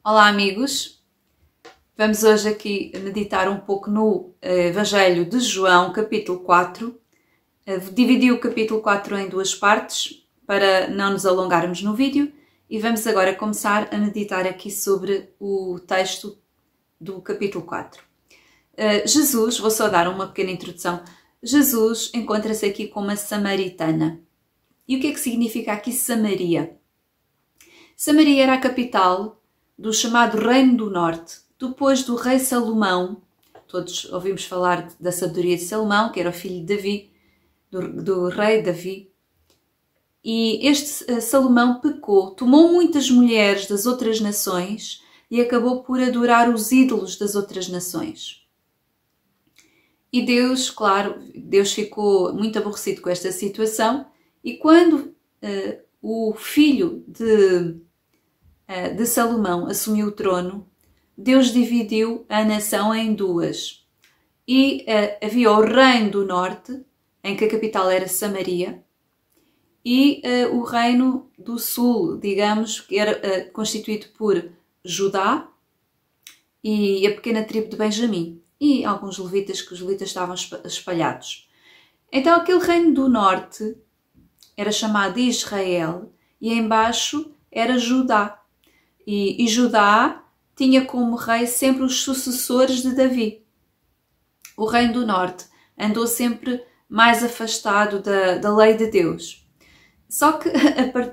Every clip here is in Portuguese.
Olá amigos, vamos hoje aqui meditar um pouco no Evangelho de João, capítulo 4. Dividi o capítulo 4 em duas partes para não nos alongarmos no vídeo e vamos agora começar a meditar aqui sobre o texto do capítulo 4. Jesus, vou só dar uma pequena introdução, Jesus encontra-se aqui com uma samaritana. E o que é que significa aqui Samaria? Samaria era a capital do chamado Reino do Norte, depois do rei Salomão. Todos ouvimos falar da sabedoria de Salomão, que era o filho de Davi, do rei Davi. E este Salomão pecou, tomou muitas mulheres das outras nações e acabou por adorar os ídolos das outras nações. E Deus, claro, Deus ficou muito aborrecido com esta situação e quando o filho de Salomão assumiu o trono, Deus dividiu a nação em duas. E havia o Reino do Norte, em que a capital era Samaria, e o Reino do Sul, digamos, que era constituído por Judá e a pequena tribo de Benjamim, e alguns levitas, que os levitas estavam espalhados. Então aquele Reino do Norte era chamado Israel, e embaixo era Judá. E Judá tinha como rei sempre os sucessores de Davi. O Reino do Norte andou sempre mais afastado da lei de Deus. Só que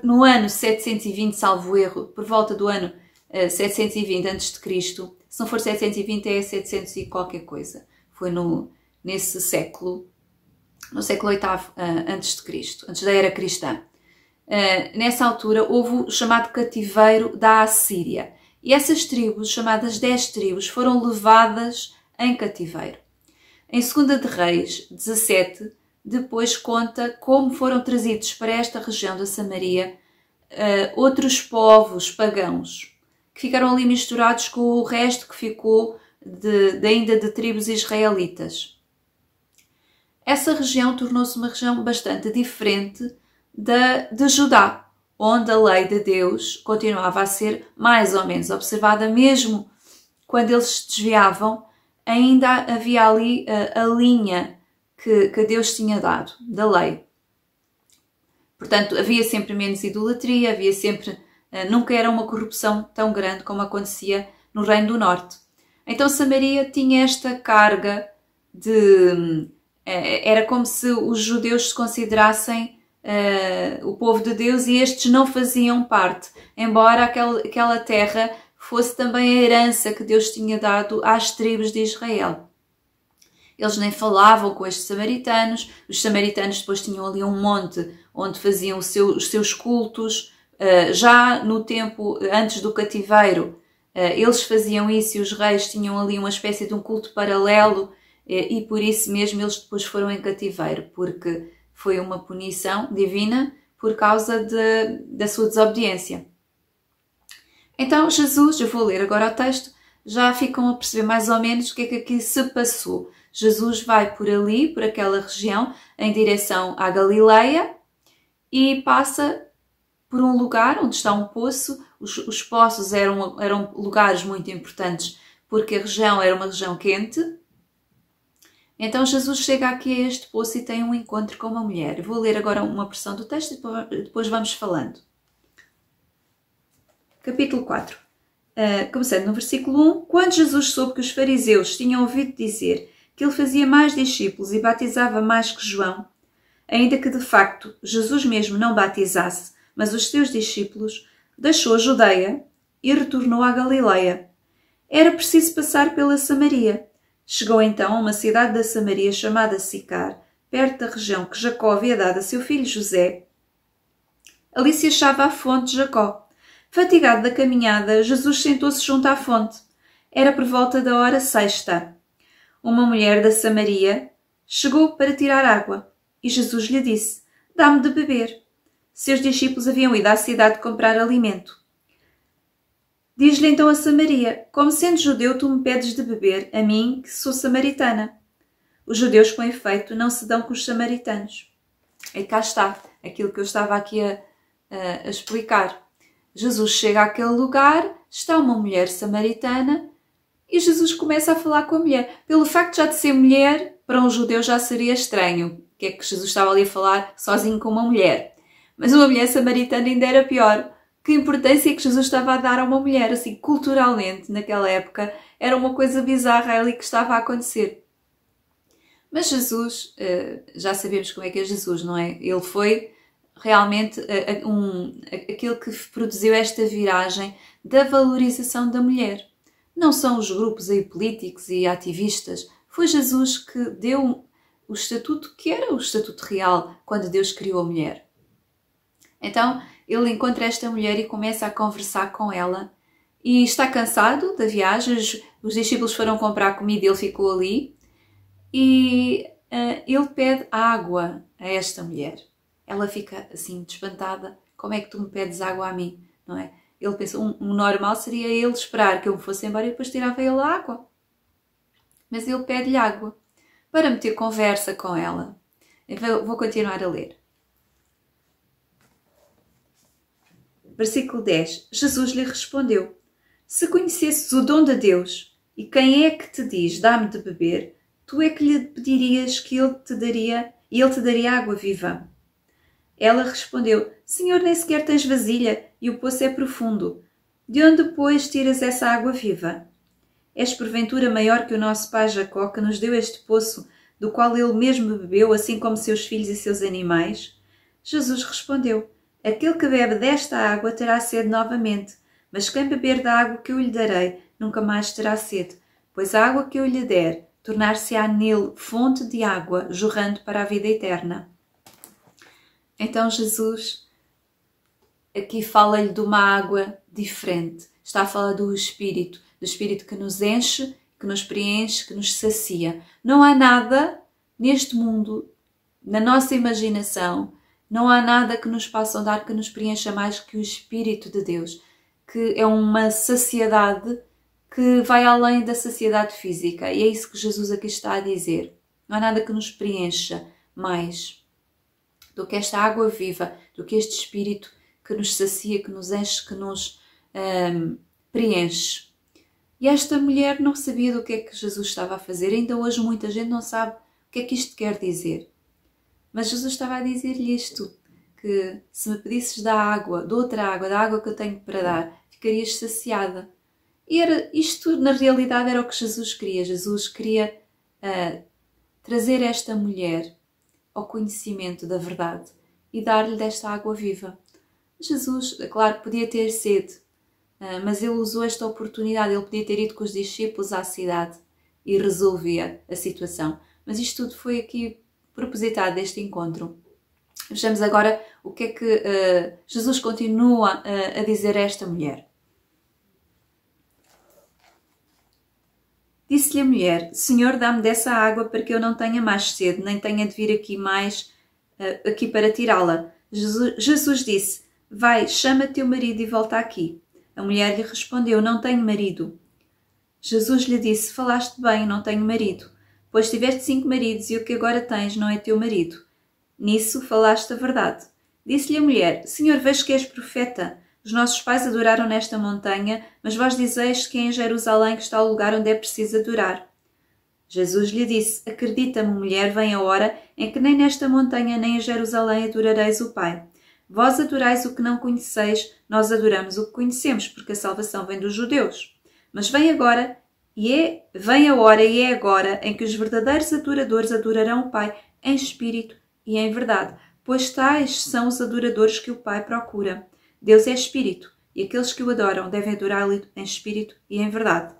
no ano 720, salvo erro, por volta do ano 720 a.C., se não for 720 é 700 e qualquer coisa. Foi nesse século, no século VIII a.C., antes da era cristã. Nessa altura houve o chamado cativeiro da Assíria e essas tribos, chamadas 10 tribos, foram levadas em cativeiro. Em 2 de Reis 17, depois conta como foram trazidos para esta região da Samaria outros povos pagãos que ficaram ali misturados com o resto que ficou ainda de tribos israelitas. Essa região tornou-se uma região bastante diferente de Judá, onde a lei de Deus continuava a ser mais ou menos observada, mesmo quando eles se desviavam, ainda havia ali a linha que Deus tinha dado, da lei. Portanto, havia sempre menos idolatria, havia sempre, nunca era uma corrupção tão grande como acontecia no Reino do Norte. Então Samaria tinha esta carga era como se os judeus se considerassem o povo de Deus e estes não faziam parte, embora aquela terra fosse também a herança que Deus tinha dado às tribos de Israel. Eles nem falavam com estes samaritanos, os samaritanos depois tinham ali um monte onde faziam os seus cultos, já no tempo antes do cativeiro eles faziam isso e os reis tinham ali uma espécie de um culto paralelo e por isso mesmo eles depois foram em cativeiro, porque foi uma punição divina por causa da sua desobediência. Então Jesus, eu vou ler agora o texto, já ficam a perceber mais ou menos o que é que aqui se passou. Jesus vai por ali, por aquela região, em direção à Galileia e passa por um lugar onde está um poço. Os poços eram lugares muito importantes porque a região era uma região quente. Então Jesus chega aqui a este poço e tem um encontro com uma mulher. Eu vou ler agora uma porção do texto e depois vamos falando. Capítulo 4. Começando no versículo 1. Quando Jesus soube que os fariseus tinham ouvido dizer que ele fazia mais discípulos e batizava mais que João, ainda que de facto Jesus mesmo não batizasse, mas os seus discípulos, deixou a Judeia e retornou à Galileia. Era preciso passar pela Samaria. Chegou então a uma cidade da Samaria chamada Sicar, perto da região que Jacó havia dado a seu filho José. Ali se achava a fonte de Jacó. Fatigado da caminhada, Jesus sentou-se junto à fonte. Era por volta da hora sexta. Uma mulher da Samaria chegou para tirar água e Jesus lhe disse: "Dá-me de beber." Seus discípulos haviam ido à cidade comprar alimento. Diz-lhe então a Samaria: "Como sendo judeu, tu me pedes de beber, a mim, que sou samaritana." Os judeus, com efeito, não se dão com os samaritanos. E cá está aquilo que eu estava aqui a explicar. Jesus chega àquele lugar, está uma mulher samaritana e Jesus começa a falar com a mulher. Pelo facto já de ser mulher, para um judeu já seria estranho. Que é que Jesus estava ali a falar sozinho com uma mulher? Mas uma mulher samaritana ainda era pior. Que importância é que Jesus estava a dar a uma mulher? Assim, culturalmente, naquela época, era uma coisa bizarra ali que estava a acontecer. Mas Jesus, já sabemos como é que é Jesus, não é? Ele foi realmente aquele que produziu esta viragem da valorização da mulher. Não são os grupos aí políticos e ativistas. Foi Jesus que deu o estatuto que era o estatuto real quando Deus criou a mulher. Então, ele encontra esta mulher e começa a conversar com ela. E está cansado da viagem, os discípulos foram comprar comida e ele ficou ali. E ele pede água a esta mulher. Ela fica assim, espantada. Como é que tu me pedes água a mim? Não é? Ele pensa, um normal seria ele esperar que eu me fosse embora e depois tirava ele a água. Mas ele pede-lhe água para meter conversa com ela. Eu vou continuar a ler. Versículo 10. Jesus lhe respondeu: se conhecesses o dom de Deus e quem é que te diz, dá-me de beber, tu é que lhe pedirias que ele te daria água viva. Ela respondeu: Senhor, nem sequer tens vasilha e o poço é profundo. De onde, pois, tiras essa água viva? És porventura maior que o nosso pai Jacó, que nos deu este poço, do qual ele mesmo bebeu, assim como seus filhos e seus animais? Jesus respondeu: aquele que bebe desta água terá sede novamente, mas quem beber da água que eu lhe darei, nunca mais terá sede, pois a água que eu lhe der tornar-se-á nele fonte de água, jorrando para a vida eterna. Então Jesus aqui fala-lhe de uma água diferente. Está a falar do Espírito que nos enche, que nos preenche, que nos sacia. Não há nada neste mundo, na nossa imaginação, não há nada que nos possa dar que nos preencha mais que o Espírito de Deus, que é uma saciedade que vai além da saciedade física. E é isso que Jesus aqui está a dizer. Não há nada que nos preencha mais do que esta água viva, do que este Espírito que nos sacia, que nos enche, que nos preenche. E esta mulher não sabia do que é que Jesus estava a fazer. Ainda hoje muita gente não sabe o que é que isto quer dizer. Mas Jesus estava a dizer-lhe isto, que se me pedisses da água que eu tenho para dar, ficarias saciada. E isto, na realidade, era o que Jesus queria. Jesus queria trazer esta mulher ao conhecimento da verdade e dar-lhe desta água viva. Jesus, claro, podia ter sede, mas ele usou esta oportunidade. Ele podia ter ido com os discípulos à cidade e resolvia a situação. Mas isto tudo foi aqui propositado deste encontro. Vejamos agora o que é que Jesus continua a dizer a esta mulher. Disse-lhe a mulher: Senhor, dá-me dessa água para que eu não tenha mais sede, nem tenha de vir aqui para tirá-la. Jesus disse: Vai, chama teu marido e volta aqui. A mulher lhe respondeu: Não tenho marido. Jesus lhe disse: Falaste bem, não tenho marido. Pois tiveste 5 maridos e o que agora tens não é teu marido. Nisso falaste a verdade. Disse-lhe a mulher: Senhor, vejo que és profeta. Os nossos pais adoraram nesta montanha, mas vós dizeis que é em Jerusalém que está o lugar onde é preciso adorar. Jesus lhe disse: Acredita-me, mulher, vem a hora em que nem nesta montanha nem em Jerusalém adorareis o Pai. Vós adorais o que não conheceis, nós adoramos o que conhecemos, porque a salvação vem dos judeus. Mas vem a hora e é agora em que os verdadeiros adoradores adorarão o Pai em espírito e em verdade, pois tais são os adoradores que o Pai procura. Deus é espírito, e aqueles que o adoram devem adorá-lo em espírito e em verdade.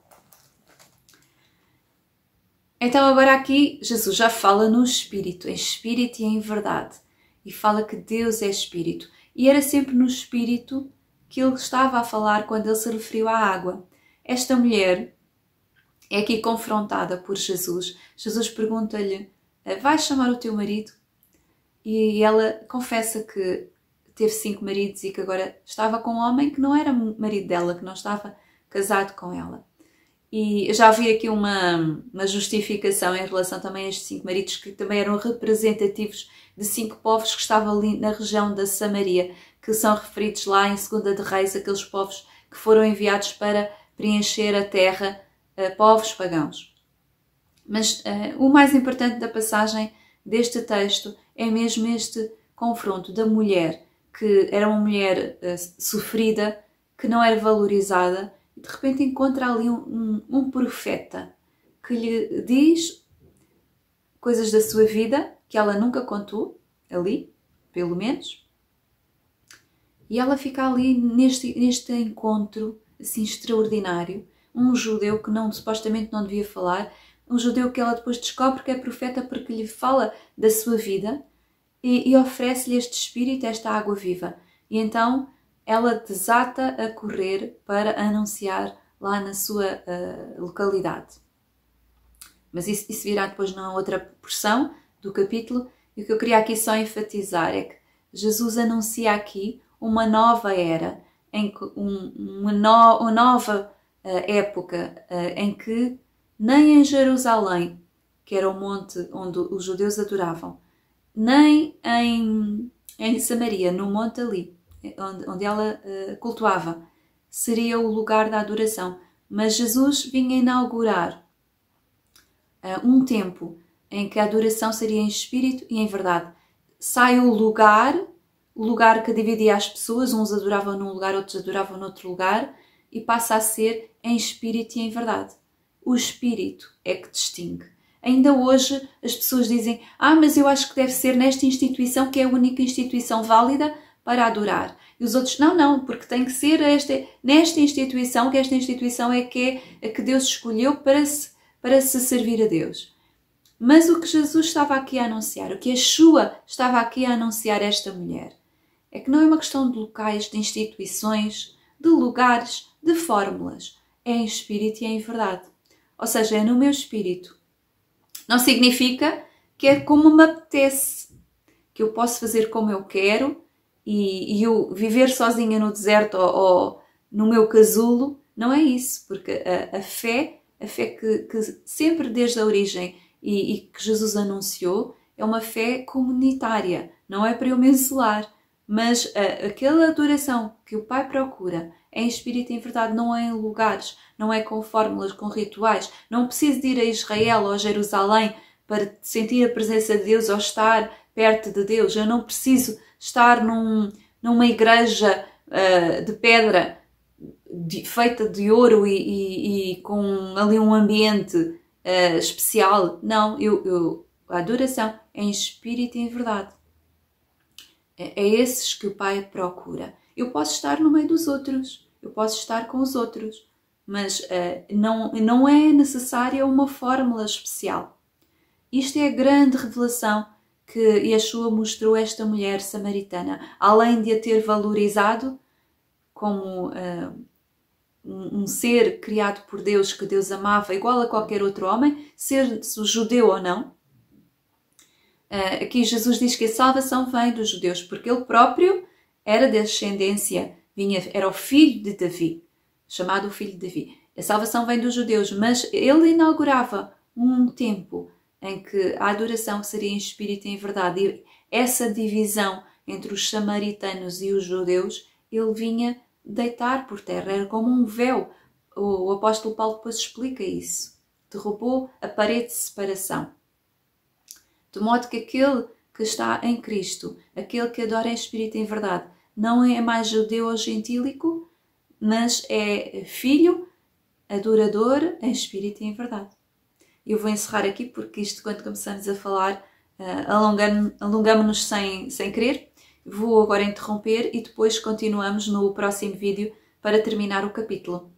Então agora aqui Jesus já fala no espírito, em espírito e em verdade. E fala que Deus é espírito. E era sempre no espírito que ele estava a falar quando ele se referiu à água. Esta mulher é aqui confrontada por Jesus. Jesus pergunta-lhe: vais chamar o teu marido? E ela confessa que teve 5 maridos e que agora estava com um homem que não era marido dela, que não estava casado com ela. E eu já vi aqui uma justificação em relação também a estes 5 maridos, que também eram representativos de 5 povos que estavam ali na região da Samaria, que são referidos lá em 2 de Reis, aqueles povos que foram enviados para preencher a terra, povos pagãos. Mas o mais importante da passagem deste texto é mesmo este confronto da mulher, que era uma mulher sofrida, que não era valorizada, e de repente encontra ali um profeta que lhe diz coisas da sua vida que ela nunca contou, ali, pelo menos. E ela fica ali neste encontro assim extraordinário. Um judeu que supostamente não devia falar, um judeu que ela depois descobre que é profeta porque lhe fala da sua vida e oferece-lhe este espírito, esta água viva. E então ela desata a correr para anunciar lá na sua localidade. Mas isso virá depois numa outra porção do capítulo. E o que eu queria aqui só enfatizar é que Jesus anuncia aqui uma nova era, uma nova época em que nem em Jerusalém, que era o monte onde os judeus adoravam, nem em Samaria, no monte ali, onde ela cultuava, seria o lugar da adoração. Mas Jesus vinha inaugurar um tempo em que a adoração seria em espírito e em verdade. Sai o lugar que dividia as pessoas, uns adoravam num lugar, outros adoravam noutro lugar, e passa a ser em espírito e em verdade. O espírito é que distingue. Ainda hoje as pessoas dizem: mas eu acho que deve ser nesta instituição, que é a única instituição válida para adorar. E os outros: não, porque tem que ser nesta instituição, que esta instituição é que Deus escolheu para se servir a Deus. Mas o que Jesus estava aqui a anunciar, o que Yeshua estava aqui a anunciar a esta mulher, é que não é uma questão de locais, de instituições, de lugares, de fórmulas. É em espírito e é em verdade. Ou seja, é no meu espírito. Não significa que é como me apetece, que eu posso fazer como eu quero e eu viver sozinha no deserto ou no meu casulo. Não é isso, porque a fé que sempre desde a origem e que Jesus anunciou é uma fé comunitária. Não é para eu me isolar, mas aquela adoração que o Pai procura é em espírito e em verdade, não é em lugares, não é com fórmulas, com rituais. Não preciso de ir a Israel ou a Jerusalém para sentir a presença de Deus ou estar perto de Deus. Eu não preciso estar numa igreja de pedra feita de ouro e com ali um ambiente especial. Não, a adoração é em espírito e em verdade. É esses que o Pai procura. Eu posso estar no meio dos outros, eu posso estar com os outros, mas não é necessária uma fórmula especial. Isto é a grande revelação que Yeshua mostrou a esta mulher samaritana, além de a ter valorizado como um ser criado por Deus, que Deus amava, igual a qualquer outro homem, ser judeu ou não. Aqui Jesus diz que a salvação vem dos judeus, porque ele próprio era de descendência, era o filho de Davi, chamado o filho de Davi. A salvação vem dos judeus, mas ele inaugurava um tempo em que a adoração seria em espírito e em verdade. E essa divisão entre os samaritanos e os judeus, ele vinha deitar por terra, era como um véu. O apóstolo Paulo depois explica isso. Derrubou a parede de separação. De modo que aquele que está em Cristo, aquele que adora em espírito e em verdade, não é mais judeu ou gentílico, mas é filho, adorador em espírito e em verdade. Eu vou encerrar aqui porque isto, quando começamos a falar, alongamos-nos sem querer. Vou agora interromper e depois continuamos no próximo vídeo para terminar o capítulo.